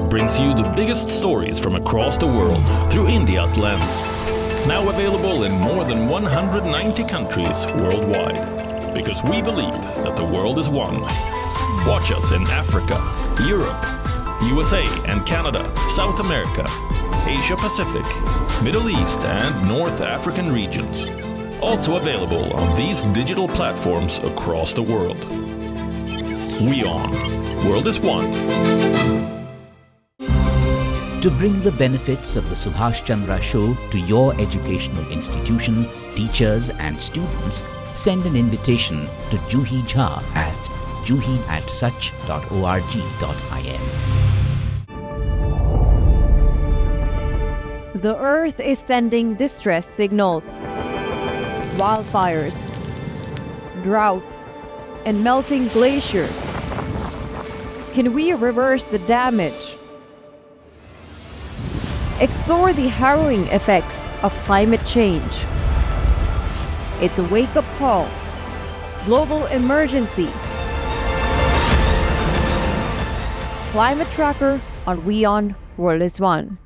brings you the biggest stories from across the world through India's lens. Now available in more than 190 countries worldwide. Because we believe that the world is one. Watch us in Africa, Europe, USA and Canada, South America, Asia Pacific, Middle East and North African regions. Also available on these digital platforms across the world. WION. World is one. To bring the benefits of the Subhash Chandra Show to your educational institution, teachers and students, send an invitation to Juhi Jha at juhi@such.org.in. The Earth is sending distress signals. Wildfires, droughts, and melting glaciers. Can we reverse the damage? Explore the harrowing effects of climate change. It's a wake-up call. Global emergency. Climate Tracker on WION World is One.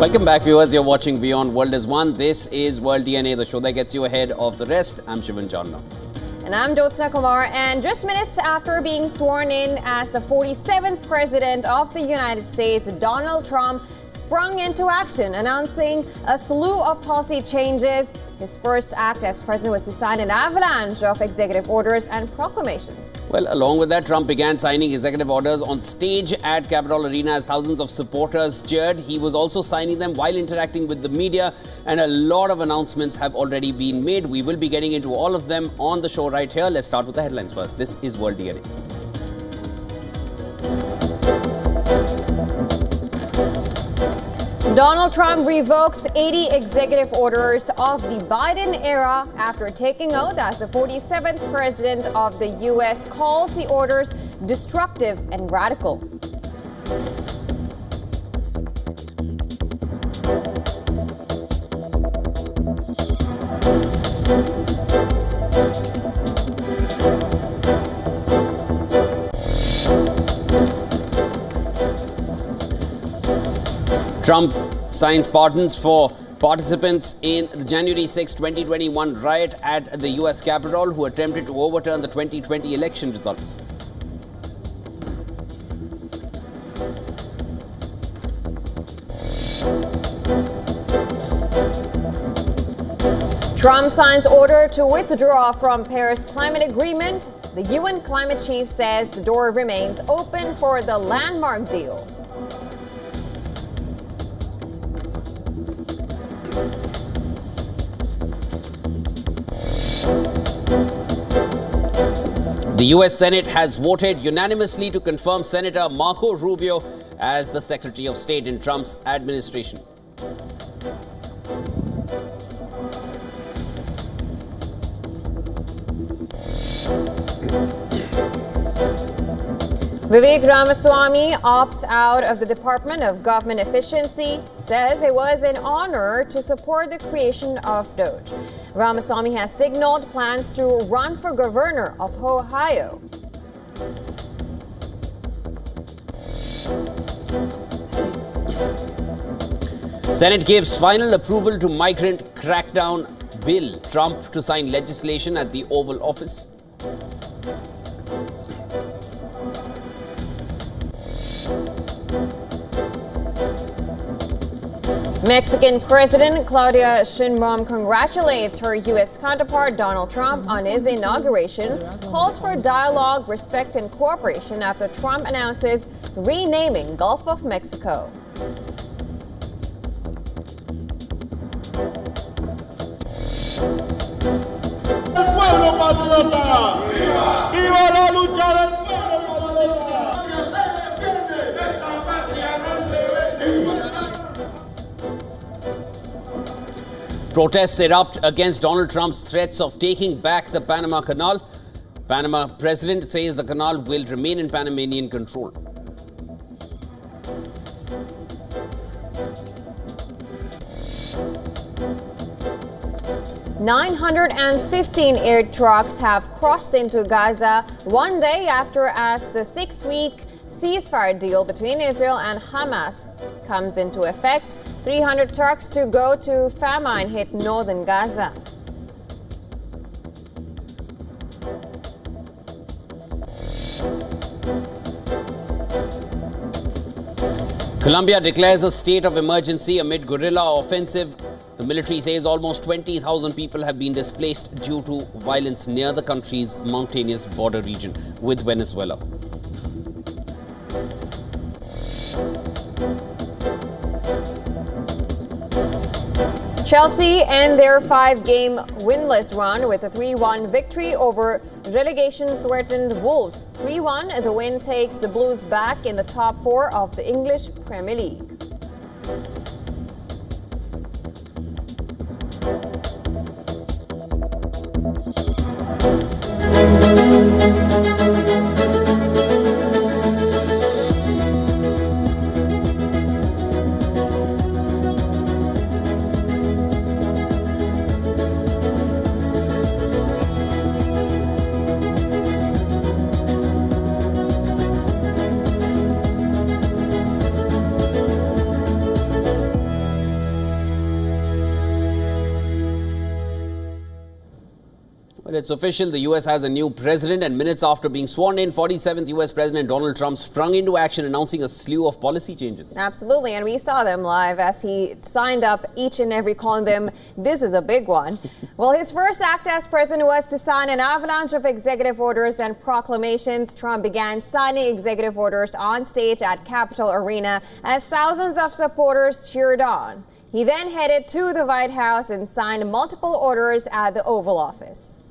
Welcome back, viewers. You're watching WION World is One. This is World DNA, the show that gets you ahead of the rest. I'm Shivan Chandna. And I'm Jyotsna Kumar. And just minutes after being sworn in as the 47th President of the United States, Donald Trump sprung into action, announcing a slew of policy changes. His first act as president was to sign an avalanche of executive orders and proclamations. Well, along with that, Trump began signing executive orders on stage at Capitol Arena as thousands of supporters cheered. He was also signing them while interacting with the media, and a lot of announcements have already been made. We will be getting into all of them on the show right here. Let's start with the headlines first. This is World DNA. Donald Trump revokes 80 executive orders of the Biden era after taking oath as the 47th President of the U.S., calls the orders destructive and radical. Trump signs pardons for participants in the January 6, 2021 riot at the U.S. Capitol who attempted to overturn the 2020 election results. Trump signs order to withdraw from Paris climate agreement. The UN climate chief says the door remains open for the landmark deal. The U.S. Senate has voted unanimously to confirm Senator Marco Rubio as the Secretary of State in Trump's administration. Vivek Ramaswamy opts out of the Department of Government Efficiency, says it was an honor to support the creation of DOGE. Ramaswamy has signaled plans to run for governor of Ohio. Senate gives final approval to migrant crackdown bill. Trump to sign legislation at the Oval Office. Mexican President Claudia Sheinbaum congratulates her U.S. counterpart Donald Trump on his inauguration, calls for dialogue, respect, and cooperation after Trump announces renaming Gulf of Mexico. Protests erupt against Donald Trump's threats of taking back the Panama Canal. Panama president says the canal will remain in Panamanian control. "915 air trucks have crossed into Gaza one day after as the 6-week ceasefire deal between Israel and Hamas comes into effect. 300 trucks to go to famine hit northern Gaza. Colombia declares a state of emergency amid guerrilla offensive. The military says almost 20,000 people have been displaced due to violence near the country's mountainous border region with Venezuela. Chelsea end their 5-game winless run with a 3-1 victory over relegation-threatened Wolves. 3-1, the win takes the Blues back in the top 4 of the English Premier League. Well, it's official. The U.S. has a new president, and minutes after being sworn in, 47th U.S. President Donald Trump sprung into action, announcing a slew of policy changes. Absolutely, and we saw them live as he signed up each and every, calling them, "This is a big one." Well, his first act as president was to sign an avalanche of executive orders and proclamations. Trump began signing executive orders on stage at Capitol Arena as thousands of supporters cheered on. He then headed to the White House and signed multiple orders at the Oval Office.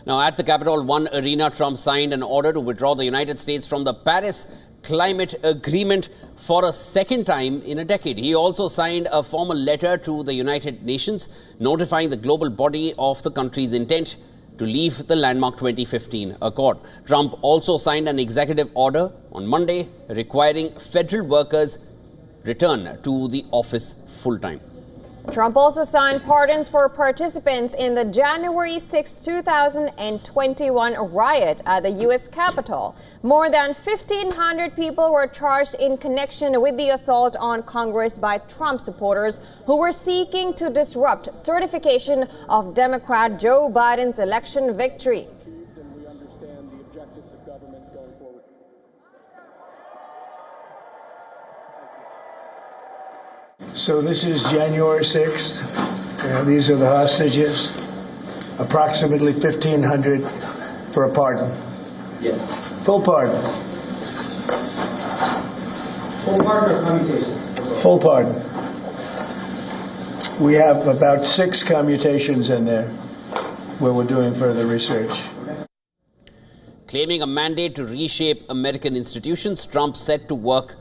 Now, at the Capitol One Arena, Trump signed an order to withdraw the United States from the Paris Climate Agreement for a second time in a decade. He also signed a formal letter to the United Nations notifying the global body of the country's intent to leave the landmark 2015 accord. Trump also signed an executive order on Monday requiring federal workers return to the office full-time. Trump also signed pardons for participants in the January 6, 2021 riot at the U.S. Capitol. More than 1,500 people were charged in connection with the assault on Congress by Trump supporters who were seeking to disrupt certification of Democrat Joe Biden's election victory. We understand the objectives of government going forward. So this is January 6th. These are the hostages. Approximately 1,500 for a pardon. Yes. Full pardon. Full pardon or commutations? Full pardon. We have about 6 commutations in there where we're doing further research. Claiming a mandate to reshape American institutions, Trump set to work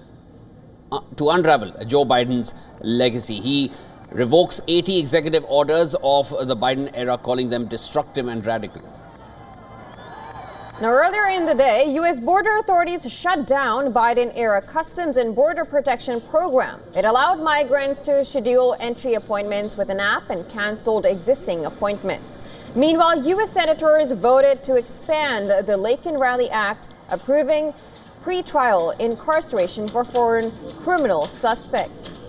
to unravel Joe Biden's legacy. He revokes 80 executive orders of the Biden era, calling them destructive and radical. Now, earlier in the day, U.S. border authorities shut down Biden-era Customs and Border Protection program. It allowed migrants to schedule entry appointments with an app and canceled existing appointments. Meanwhile, U.S. senators voted to expand the Lake and Raleigh Act, approving pre-trial incarceration for foreign criminal suspects.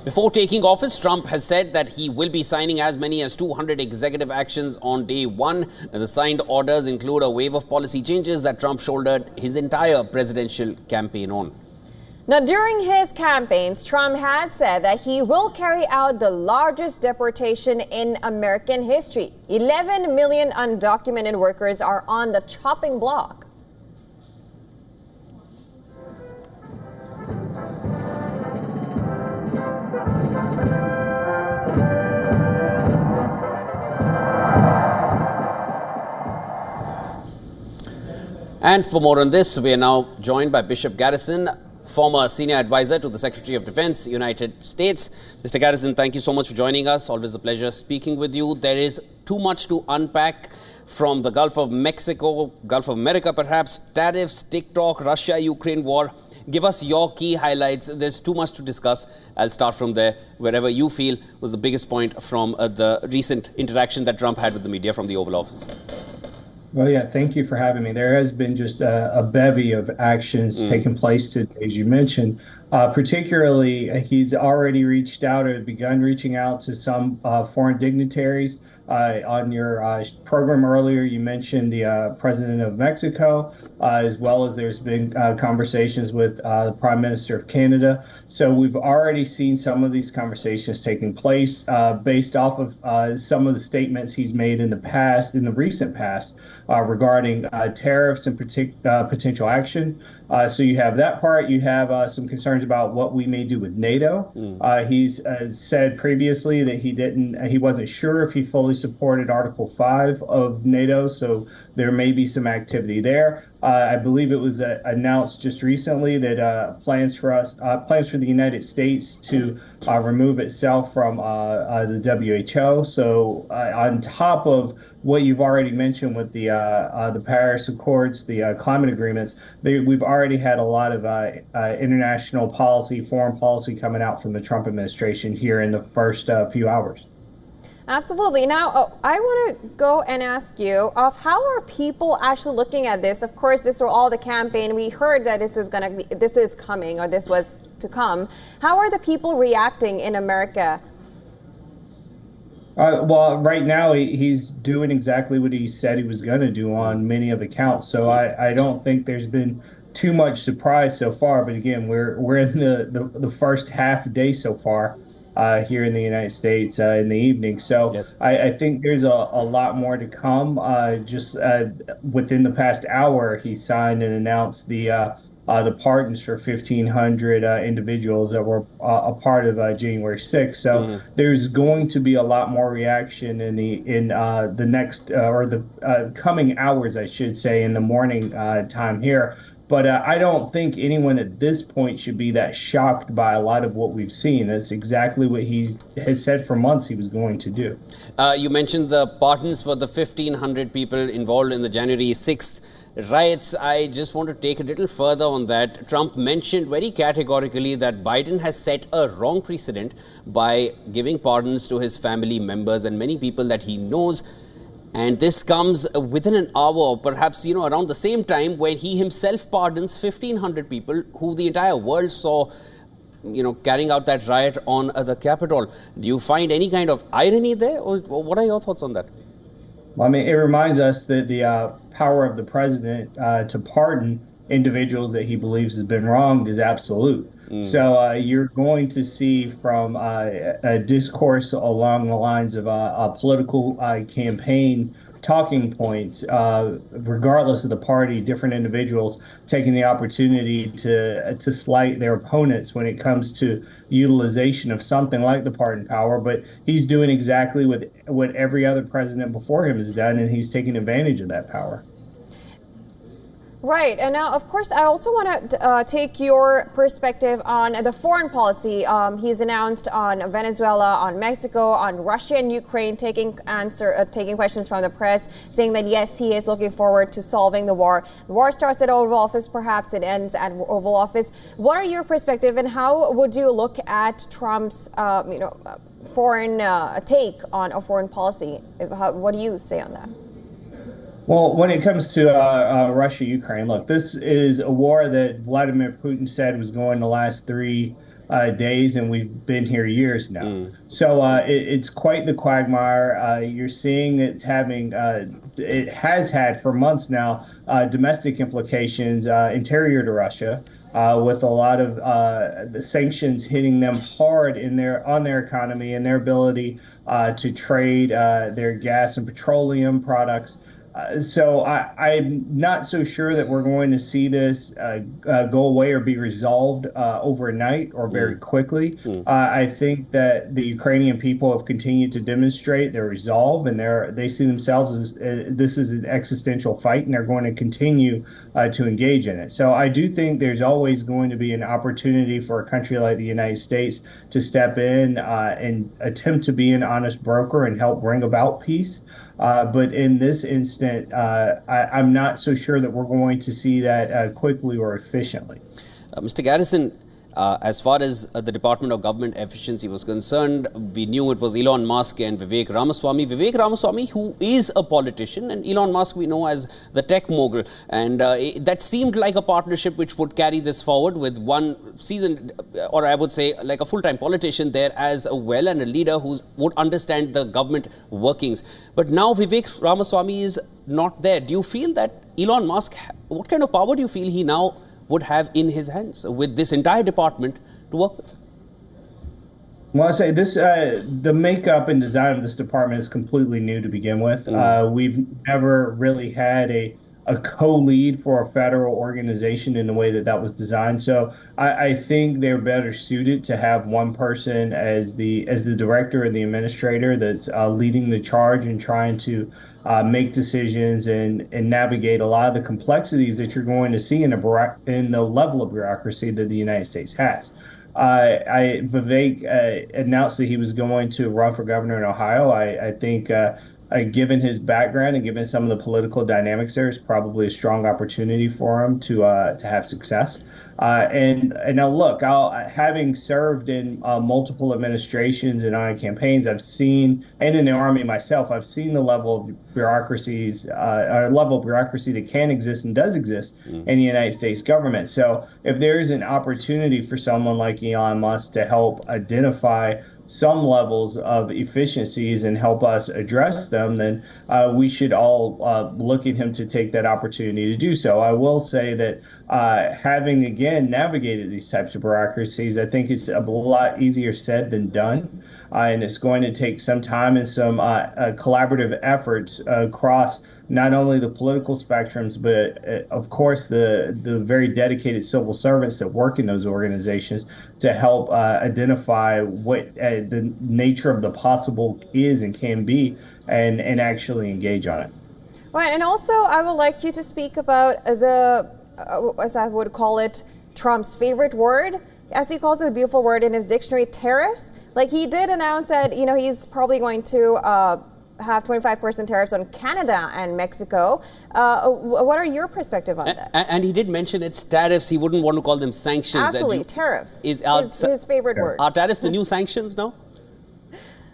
Before taking office, Trump has said that he will be signing as many as 200 executive actions on day one. The signed orders include a wave of policy changes that Trump shouldered his entire presidential campaign on. Now, during his campaigns, Trump had said that he will carry out the largest deportation in American history. 11 million undocumented workers are on the chopping block. And for more on this, we are now joined by Bishop Garrison, former senior advisor to the Secretary of Defense, United States. Mr. Garrison, thank you so much for joining us. Always a pleasure speaking with you. There is too much to unpack from the Gulf of Mexico, Gulf of America perhaps, tariffs, TikTok, Russia-Ukraine war. Give us your key highlights. There's too much to discuss. I'll start from there, wherever you feel was the biggest point from the recent interaction that Trump had with the media from the Oval Office. Well, yeah, thank you for having me. There has been just a bevy of actions taking place today, as you mentioned. Particularly, he's already reached out or begun reaching out to some foreign dignitaries. On your program earlier, you mentioned the president of Mexico, as well as there's been conversations with the Prime Minister of Canada. So we've already seen some of these conversations taking place based off of some of the statements he's made in the past, in the recent past, regarding tariffs and potential action. So you have that part. You have some concerns about what we may do with NATO. He's said previously that he wasn't sure if he fully supported Article 5 of NATO, so there may be some activity there. I believe it was announced just recently that plans for the United States to remove itself from the WHO. So on top of what you've already mentioned with the Paris Accords, the climate agreements, we've already had a lot of international policy, foreign policy coming out from the Trump administration here in the first few hours. Absolutely. Now, I want to go and ask you of how are people actually looking at this? Of course, this was all the campaign. We heard that this is coming, or this was to come. How are the people reacting in America? Well, right now he's doing exactly what he said he was going to do on many of the counts. So I don't think there's been too much surprise so far. But again, we're in the first half day so far. Here in the United States in the evening. So yes. I think there's a lot more to come. Just within the past hour, he signed and announced the pardons for 1,500 individuals that were a part of January 6th. So there's going to be a lot more reaction in the next or the coming hours, I should say, in the morning time here. But I don't think anyone at this point should be that shocked by a lot of what we've seen. That's exactly what he has said for months he was going to do. You mentioned the pardons for the 1,500 people involved in the January 6th riots. I just want to take a little further on that. Trump mentioned very categorically that Biden has set a wrong precedent by giving pardons to his family members and many people that he knows. And this comes within an hour, perhaps, around the same time when he himself pardons 1,500 people who the entire world saw, carrying out that riot on the Capitol. Do you find any kind of irony there? Or what are your thoughts on that? Well, I mean, it reminds us that the power of the president to pardon individuals that he believes has been wronged is absolute. So you're going to see from a discourse along the lines of a political campaign talking points, regardless of the party, different individuals taking the opportunity to slight their opponents when it comes to utilization of something like the pardon power. But he's doing exactly what every other president before him has done, and he's taking advantage of that power. Right. And now, of course, I also want to take your perspective on the foreign policy. He's announced on Venezuela, on Mexico, on Russia and Ukraine, taking questions from the press, saying that, yes, he is looking forward to solving the war. The war starts at Oval Office. Perhaps it ends at Oval Office. What are your perspective, and how would you look at Trump's, foreign take on a foreign policy? What do you say on that? Well, when it comes to Russia-Ukraine, look, this is a war that Vladimir Putin said was going to last 3 days, and we've been here years now. So it's quite the quagmire. You're seeing it's having, it has had for months now, domestic implications interior to Russia. with a lot of the sanctions hitting them hard on their economy and their ability to trade their gas and petroleum products. So I'm not so sure that we're going to see this go away or be resolved overnight or very quickly. I think that the Ukrainian people have continued to demonstrate their resolve, and they see themselves as this is an existential fight, and they're going to continue to engage in it. So I do think there's always going to be an opportunity for a country like the United States to step in and attempt to be an honest broker and help bring about peace. But in this instant, I'm not so sure that we're going to see that quickly or efficiently. Mr. Garrison, as far as the Department of Government Efficiency was concerned, we knew it was Elon Musk and Vivek Ramaswamy. Vivek Ramaswamy, who is a politician, and Elon Musk we know as the tech mogul. And that seemed like a partnership which would carry this forward with one seasoned, or I would say like a full-time politician there as well, and a leader who would understand the government workings. But now Vivek Ramaswamy is not there. Do you feel that Elon Musk, what kind of power do you feel he now would have in his hands with this entire department to work with? Well, I say this: the makeup and design of this department is completely new to begin with. We've never really had a co-lead for a federal organization in the way that was designed. So I think they're better suited to have one person as the director and the administrator that's leading the charge and trying to make decisions and navigate a lot of the complexities that you're going to see in the level of bureaucracy that the United States has. Vivek announced that he was going to run for governor in Ohio. I think given his background and given some of the political dynamics there, is probably a strong opportunity for him to have success. And now look, having served in multiple administrations and on campaigns, I've seen, and in the Army myself, I've seen the level of bureaucracy that can exist and does exist in the United States government. So if there is an opportunity for someone like Elon Musk to help identify some levels of efficiencies and help us address them, then we should all look at him to take that opportunity to do so. I will say that having, again, navigated these types of bureaucracies, I think it's a lot easier said than done. And it's going to take some time and some collaborative efforts across not only the political spectrums, but of course the very dedicated civil servants that work in those organizations to help identify what the nature of the possible is and can be, and actually engage on it. Right, and also I would like you to speak about as I would call it, Trump's favorite word, as he calls it, the beautiful word in his dictionary, tariffs. Like, he did announce that, he's probably going to have 25% tariffs on Canada and Mexico. What are your perspective on that? And he did mention it's tariffs. He wouldn't want to call them sanctions. Absolutely, tariffs is his favorite word. Are tariffs the new sanctions now?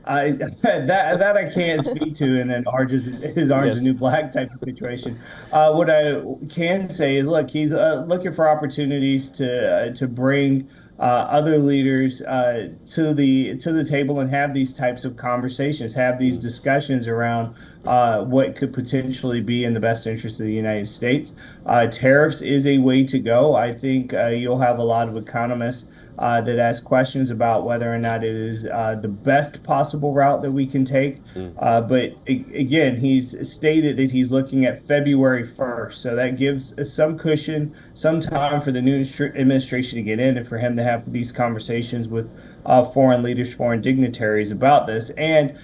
That I can't speak to, and then orange is the new black type of situation. What I can say is, look, he's looking for opportunities to bring other leaders to the table and have these types of conversations, have these discussions around what could potentially be in the best interest of the United States. Tariffs is a way to go. I think you'll have a lot of economists that ask questions about whether or not it is the best possible route that we can take. But again, he's stated that he's looking at February 1st. So that gives some cushion, some time for the new administration to get in and for him to have these conversations with foreign leaders, foreign dignitaries about this. And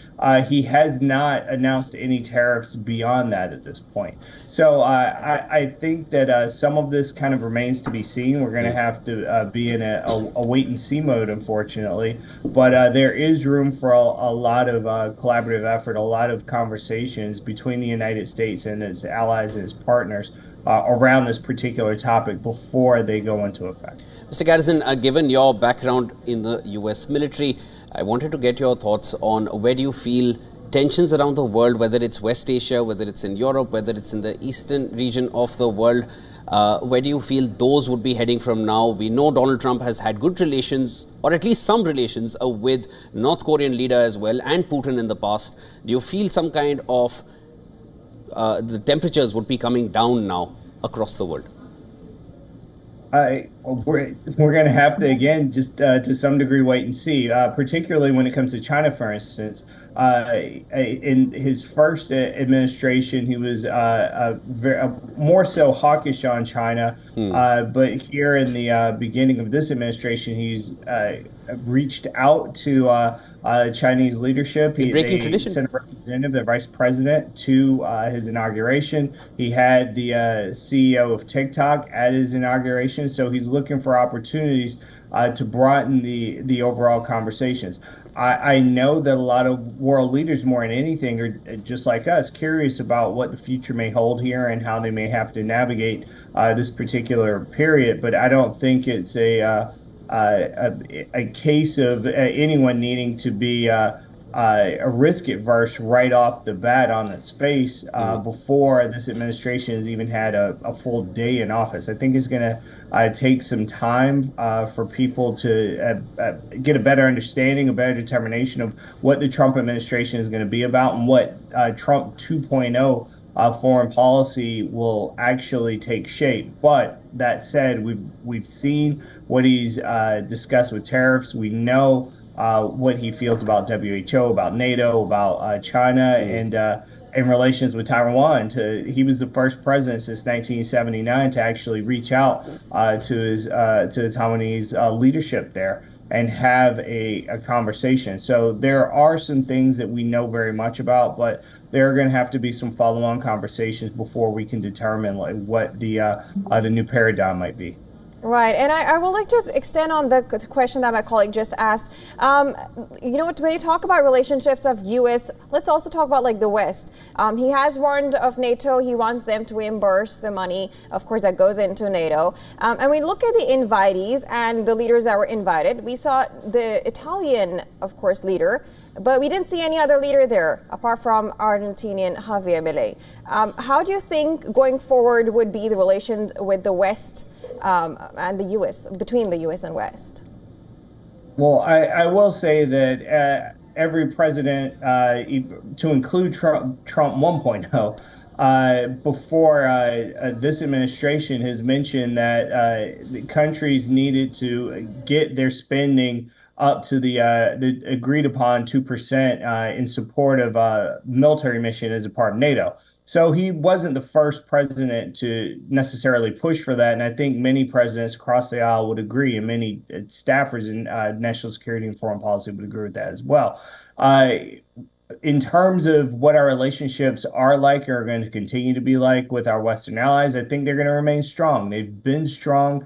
he has not announced any tariffs beyond that at this point. So I think that some of this kind of remains to be seen. We're going to have to be in a wait and see mode, unfortunately. But there is room for a lot of collaborative effort, a lot of conversations between the United States and its allies and its partners around this particular topic before they go into effect. Mr. Garrison, given your background in the U.S. military, I wanted to get your thoughts on where do you feel tensions around the world, whether it's West Asia, whether it's in Europe, whether it's in the eastern region of the world, where do you feel those would be heading from now? We know Donald Trump has had good relations, or at least some relations, with North Korean leader as well, and Putin in the past. Do you feel some kind of the temperatures would be coming down now across the world? We're going to have to again just to some degree wait and see, particularly when it comes to China, for instance. In his first administration, he was more so hawkish on China, but here in the beginning of this administration, he's reached out to Chinese leadership. Breaking They tradition. sent a representative, the vice president, to his inauguration. He had the CEO of TikTok at his inauguration, so he's looking for opportunities to broaden the overall conversations. I know that a lot of world leaders, more than anything, are just like us, curious about what the future may hold here and how they may have to navigate this particular period. But I don't think it's a case of anyone needing to be a risk adverse right off the bat on its face before this administration has even had a full day in office. I think it's going to take some time for people to get a better understanding, a better determination of what the Trump administration is going to be about and what Trump 2.0 foreign policy will actually take shape. But that said, we've seen what he's discussed with tariffs. We know what he feels about WHO, about NATO, about China, and in relations with Taiwan. He was the first president since 1979 to actually reach out to the Taiwanese leadership there and have a conversation. So there are some things that we know very much about, but there are going to have to be some follow-on conversations before we can determine what the new paradigm might be. Right, and I would like to extend on the question that my colleague just asked. When you talk about relationships of U.S., let's also talk about the West. He has warned of NATO. He wants them to reimburse the money, of course, that goes into NATO. And we look at the invitees and the leaders that were invited. We saw the Italian, of course, leader, but we didn't see any other leader there apart from Argentinian Javier Milei. How do you think going forward would be the relations with the West and the U.S., between the U.S. and West? Well, I will say that every president, to include Trump 1.0, before this administration has mentioned that the countries needed to get their spending up to the agreed upon 2% in support of military mission as a part of NATO. So he wasn't the first president to necessarily push for that. And I think many presidents across the aisle would agree, and many staffers in national security and foreign policy would agree with that as well. In terms of what our relationships are like or are going to continue to be like with our Western allies, I think they're going to remain strong. They've been strong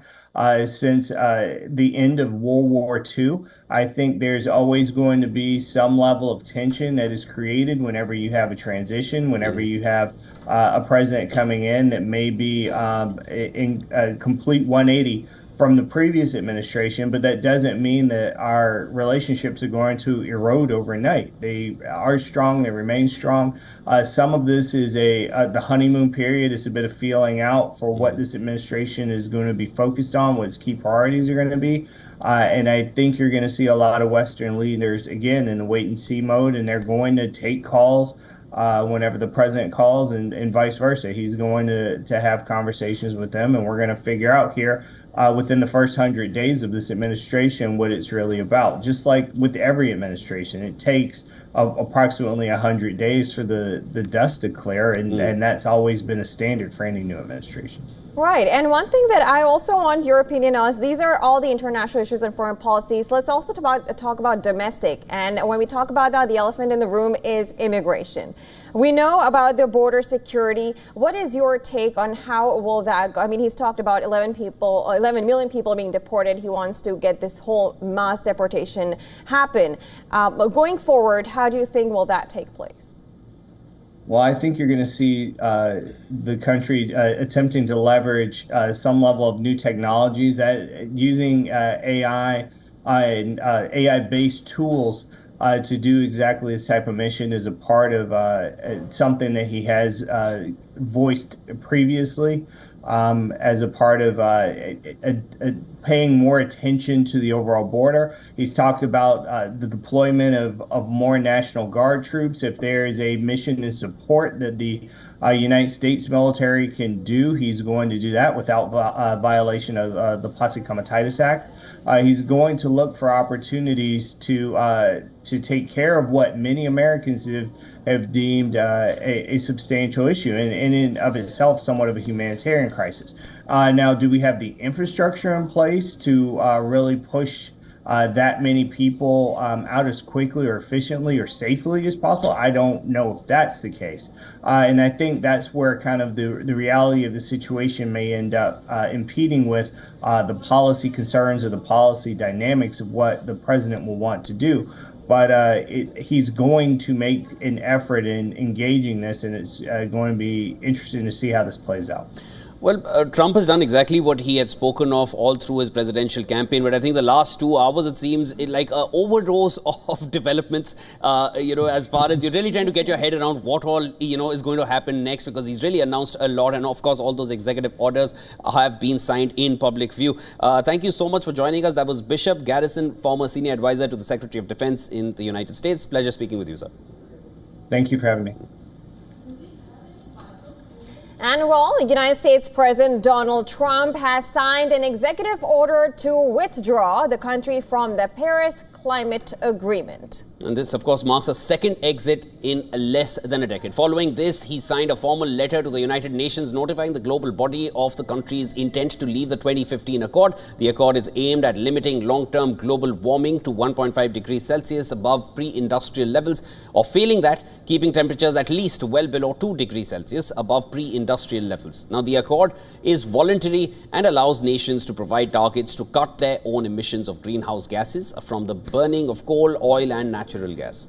since the end of World War II. I think there's always going to be some level of tension that is created whenever you have a transition, whenever you have a president coming in that may be in a complete 180 from the previous administration, but that doesn't mean that our relationships are going to erode overnight. They are strong, they remain strong. Some of this is the honeymoon period. It's a bit of feeling out for what this administration is going to be focused on, what its key priorities are going to be. And I think you're going to see a lot of Western leaders, again, in the wait and see mode, and they're going to take calls whenever the president calls and vice versa. He's going to have conversations with them, and we're going to figure out here within the first 100 days of this administration what it's really about. Just like with every administration, it takes approximately 100 days for the dust to clear, and that's always been a standard for any new administration. Right, and one thing that I also want your opinion on is these are all the international issues and foreign policies. Let's also talk about domestic. And when we talk about that, the elephant in the room is immigration. We know about the border security. What is your take on how will that go? I mean, he's talked about 11 million people being deported. He wants to get this whole mass deportation happen. Going forward, how do you think will that take place? Well, I think you're going to see the country attempting to leverage some level of new technologies, using AI and AI-based tools to do exactly this type of mission as a part of something that he has voiced previously. as a part of paying more attention to the overall border. He's talked about the deployment of more National Guard troops. If there is a mission and support that the United States military can do, he's going to do that without violation of the Plastic Comitatus Act. He's going to look for opportunities to take care of what many Americans have deemed a substantial issue and in of itself somewhat of a humanitarian crisis. Now, do we have the infrastructure in place to really push that many people out as quickly or efficiently or safely as possible? I don't know if that's the case. And I think that's where kind of the reality of the situation may end up impeding with the policy concerns or the policy dynamics of what the president will want to do. But he's going to make an effort in engaging this, and it's going to be interesting to see how this plays out. Well, Trump has done exactly what he had spoken of all through his presidential campaign. But I think the last 2 hours, it seems like an overdose of developments, as far as you're really trying to get your head around what all, is going to happen next, because he's really announced a lot. And of course, all those executive orders have been signed in public view. Thank you so much for joining us. That was Bishop Garrison, former senior advisor to the Secretary of Defense in the United States. Pleasure speaking with you, sir. Thank you for having me. And well, United States President Donald Trump has signed an executive order to withdraw the country from the Paris Climate Agreement. And this, of course, marks a second exit in less than a decade. Following this, he signed a formal letter to the United Nations notifying the global body of the country's intent to leave the 2015 accord. The accord is aimed at limiting long-term global warming to 1.5 degrees Celsius above pre-industrial levels, or failing that, keeping temperatures at least well below 2 degrees Celsius above pre-industrial levels. Now, the accord is voluntary and allows nations to provide targets to cut their own emissions of greenhouse gases from the burning of coal, oil and natural gas.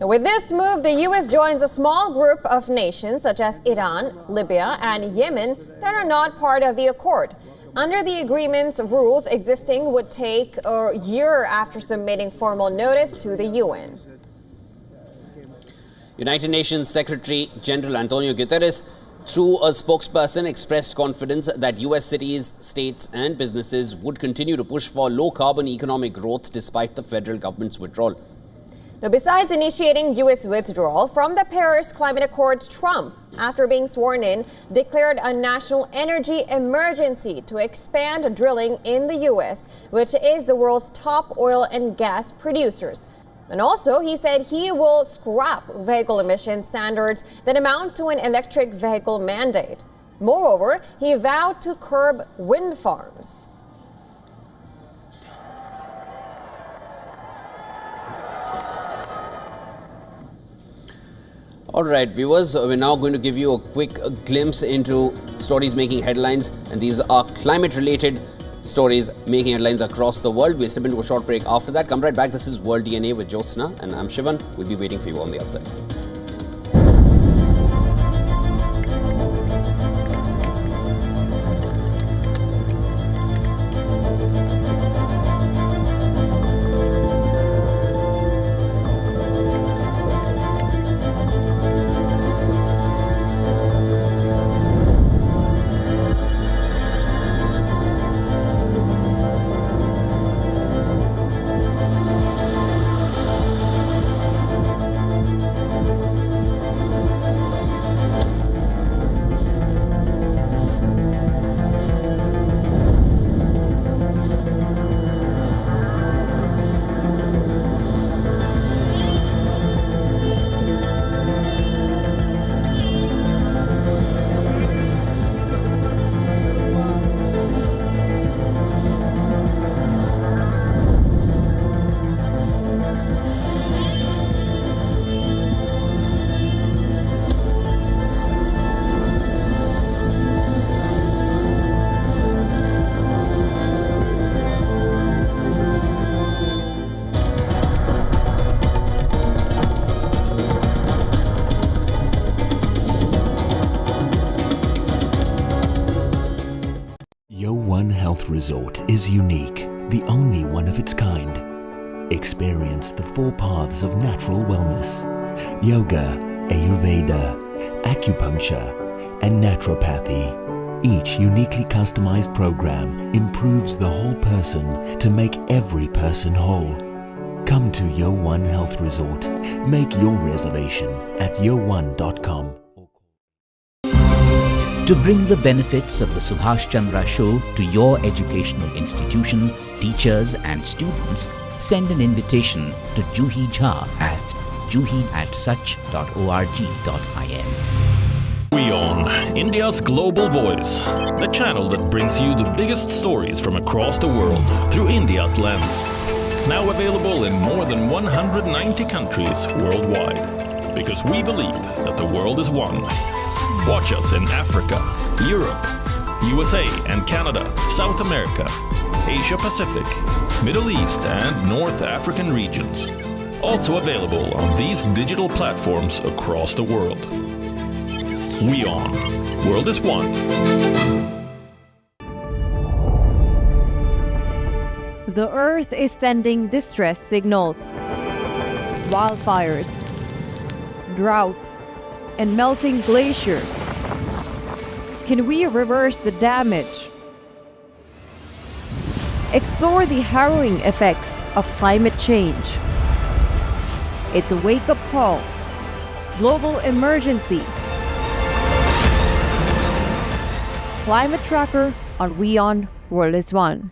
Now, with this move, the U.S. joins a small group of nations such as Iran, Libya and Yemen that are not part of the accord. Under the agreement's rules, existing would take a year after submitting formal notice to the UN. United Nations Secretary General Antonio Guterres, through a spokesperson, expressed confidence that U.S. cities, states and businesses would continue to push for low-carbon economic growth despite the federal government's withdrawal. Now, besides initiating U.S. withdrawal from the Paris Climate Accord, Trump, after being sworn in, declared a national energy emergency to expand drilling in the U.S., which is the world's top oil and gas producers. And also, he said he will scrap vehicle emission standards that amount to an electric vehicle mandate. Moreover, he vowed to curb wind farms. All right, viewers, we're now going to give you a quick glimpse into stories making headlines, and these are climate-related stories making headlines across the world. We'll step into a short break after that. Come right back. This is World DNA with Jyotsna, and I'm Shivan. We'll be waiting for you on the other side. Resort is unique, the only one of its kind. Experience the 4 paths of natural wellness: yoga, Ayurveda, acupuncture, and naturopathy. Each uniquely customized program improves the whole person to make every person whole. Come to WION Health Resort. Make your reservation at WION.com. To bring the benefits of the Subhash Chandra Show to your educational institution, teachers and students, send an invitation to Juhi Jha at juhi@such.org.in. WION, India's global voice, the channel that brings you the biggest stories from across the world through India's lens. Now available in more than 190 countries worldwide. Because we believe that the world is one. Watch us in Africa, Europe, USA and Canada, South America, Asia Pacific, Middle East and North African regions. Also available on these digital platforms across the world. WION, World is One. The Earth is sending distress signals. Wildfires, droughts, and melting glaciers. Can we reverse the damage? Explore the harrowing effects of climate change. It's a wake-up call. Global emergency. Climate Tracker on WION World is One.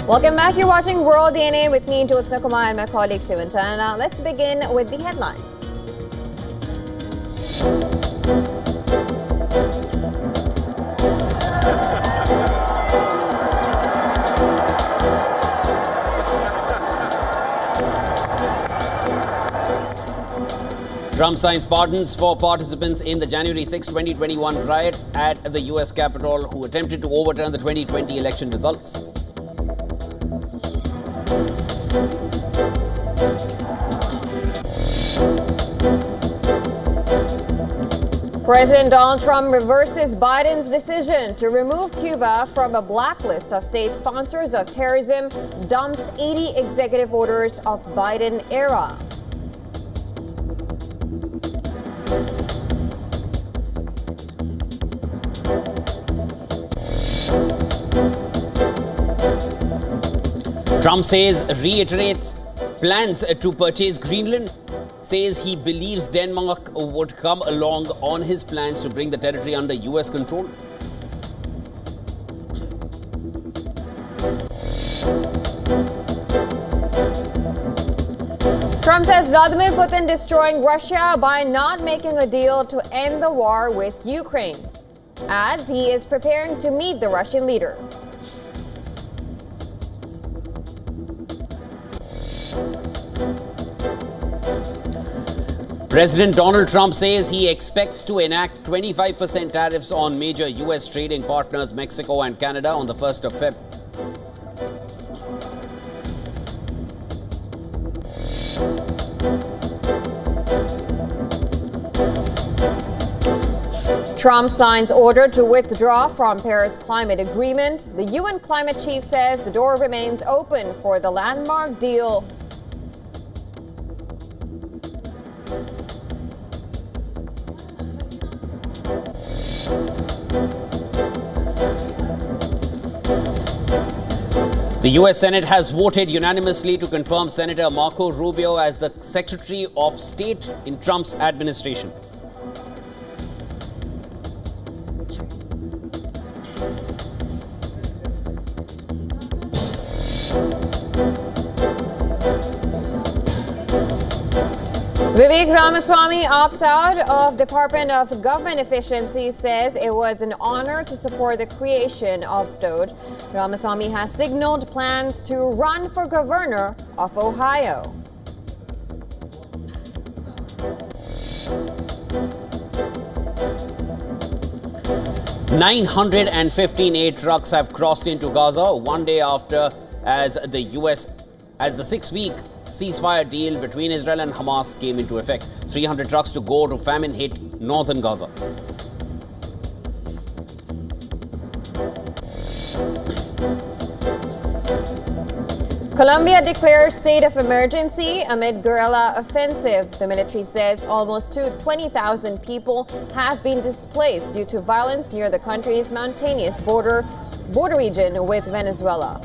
Welcome back. You're watching World DNA with me, Jyotsna Kumar, and my colleague Shivantan. Now, let's begin with the headlines. Trump signs pardons for participants in the January 6, 2021 riots at the US Capitol who attempted to overturn the 2020 election results. President Donald Trump reverses Biden's decision to remove Cuba from a blacklist of state sponsors of terrorism, dumps 80 executive orders of Biden era. Trump reiterates plans to purchase Greenland, says he believes Denmark would come along on his plans to bring the territory under US control. Trump says Vladimir Putin destroying Russia by not making a deal to end the war with Ukraine. Adds he is preparing to meet the Russian leader. President Donald Trump says he expects to enact 25% tariffs on major US trading partners Mexico and Canada on the 1st of Feb. Trump signs order to withdraw from Paris climate agreement. The UN climate chief says the door remains open for the landmark deal. The US Senate has voted unanimously to confirm Senator Marco Rubio as the Secretary of State in Trump's administration. Vivek Ramaswamy opts out of Department of Government Efficiency, says it was an honor to support the creation of DOGE. Ramaswamy has signaled plans to run for governor of Ohio. "915 trucks have crossed into Gaza one day after as the 6-week ceasefire deal between Israel and Hamas came into effect. 300 trucks to go to famine-hit northern Gaza. Colombia declares state of emergency amid guerrilla offensive. The military says almost 20,000 people have been displaced due to violence near the country's mountainous border region with Venezuela.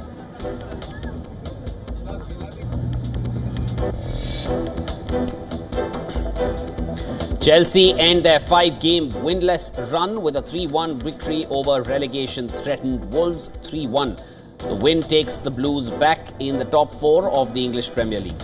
Chelsea end their 5-game winless run with a 3-1 victory over relegation-threatened Wolves 3-1. The win takes the Blues back in the top 4 of the English Premier League.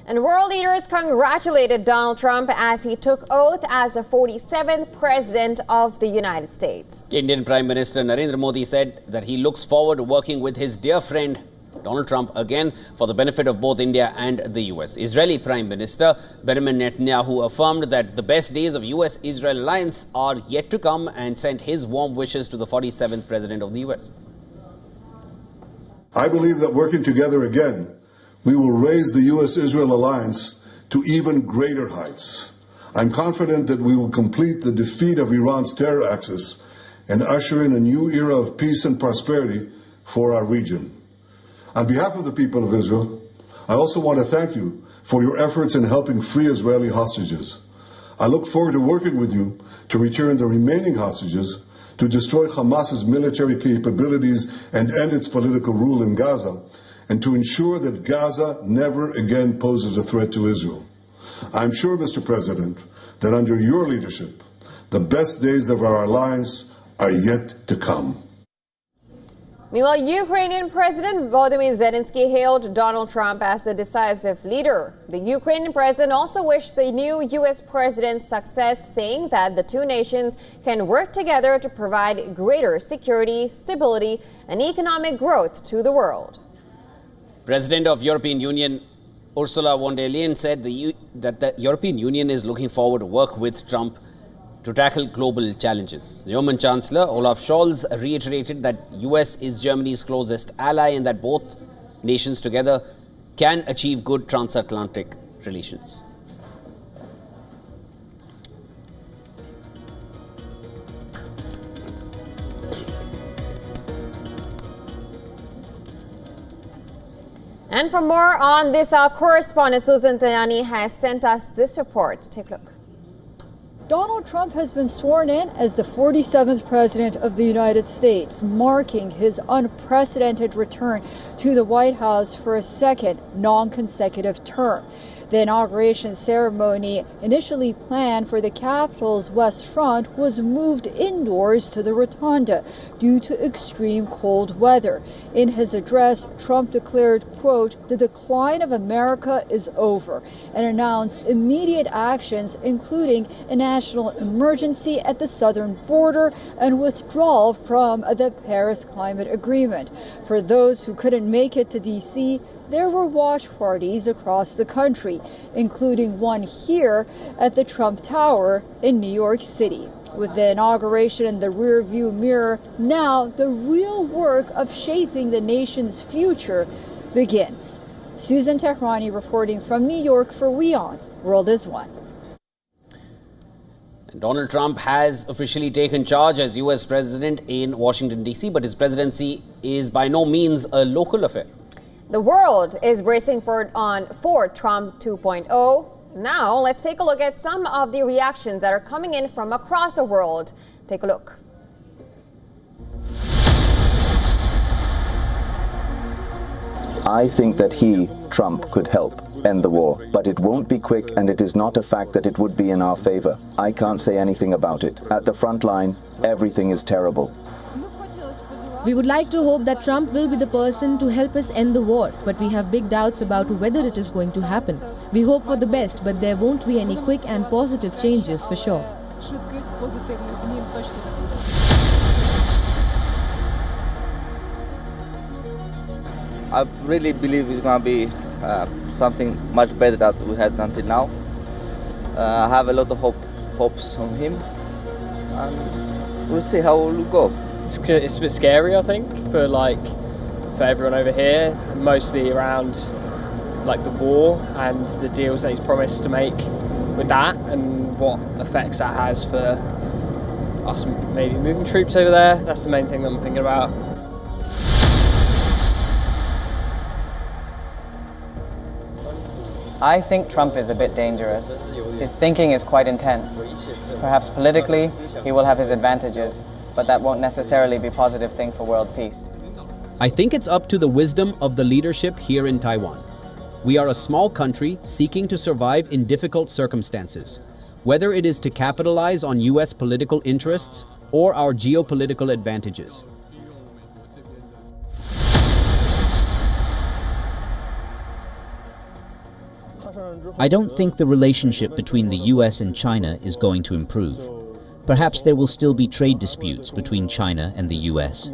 And world leaders congratulated Donald Trump as he took oath as the 47th President of the United States. Indian Prime Minister Narendra Modi said that he looks forward to working with his dear friend Donald Trump again for the benefit of both India and the US. Israeli Prime Minister Benjamin Netanyahu affirmed that the best days of US-Israel alliance are yet to come and sent his warm wishes to the 47th President of the US. I believe that working together again, we will raise the US-Israel alliance to even greater heights. I'm confident that we will complete the defeat of Iran's terror axis and usher in a new era of peace and prosperity for our region. On behalf of the people of Israel, I also want to thank you for your efforts in helping free Israeli hostages. I look forward to working with you to return the remaining hostages, to destroy Hamas's military capabilities and end its political rule in Gaza, and to ensure that Gaza never again poses a threat to Israel. I'm sure, Mr. President, that under your leadership, the best days of our alliance are yet to come. Meanwhile, Ukrainian President Volodymyr Zelensky hailed Donald Trump as a decisive leader. The Ukrainian president also wished the new U.S. president success, saying that the two nations can work together to provide greater security, stability, and economic growth to the world. President of European Union Ursula von der Leyen said that the European Union is looking forward to work with Trump to tackle global challenges. German Chancellor Olaf Scholz reiterated that US is Germany's closest ally and that both nations together can achieve good transatlantic relations. And for more on this, our correspondent Susan Tayani has sent us this report. Take a look. Donald Trump has been sworn in as the 47th President of the United States, marking his unprecedented return to the White House for a second non-consecutive term. The inauguration ceremony, initially planned for the Capitol's West Front, was moved indoors to the Rotunda due to extreme cold weather. In his address, Trump declared, quote, "The decline of America is over," and announced immediate actions, including a national emergency at the southern border and withdrawal from the Paris Climate Agreement. For those who couldn't make it to D.C., there were watch parties across the country, including one here at the Trump Tower in New York City. With the inauguration in the rearview mirror, now the real work of shaping the nation's future begins. Susan Tehrani reporting from New York for WION. World is One. Donald Trump has officially taken charge as U.S. President in Washington, D.C., but his presidency is by no means a local affair. The world is bracing for Trump 2.0. Now, let's take a look at some of the reactions that are coming in from across the world. Take a look. I think that he, Trump, could help end the war, but it won't be quick, and it is not a fact that it would be in our favor. I can't say anything about it. At the front line, everything is terrible. We would like to hope that Trump will be the person to help us end the war, but we have big doubts about whether it is going to happen. We hope for the best, but there won't be any quick and positive changes for sure. I really believe it's going to be something much better than we had until now. I have a lot of hopes on him, and we'll see how it will go. It's a bit scary, I think, for everyone over here, mostly around the war and the deals that he's promised to make with that, and what effects that has for us maybe moving troops over there. That's the main thing that I'm thinking about. I think Trump is a bit dangerous. His thinking is quite intense. Perhaps politically, he will have his advantages, but that won't necessarily be a positive thing for world peace. I think it's up to the wisdom of the leadership here in Taiwan. We are a small country seeking to survive in difficult circumstances, whether it is to capitalize on US political interests or our geopolitical advantages. I don't think the relationship between the US and China is going to improve. Perhaps there will still be trade disputes between China and the US.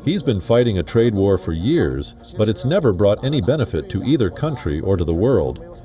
He's been fighting a trade war for years, but it's never brought any benefit to either country or to the world.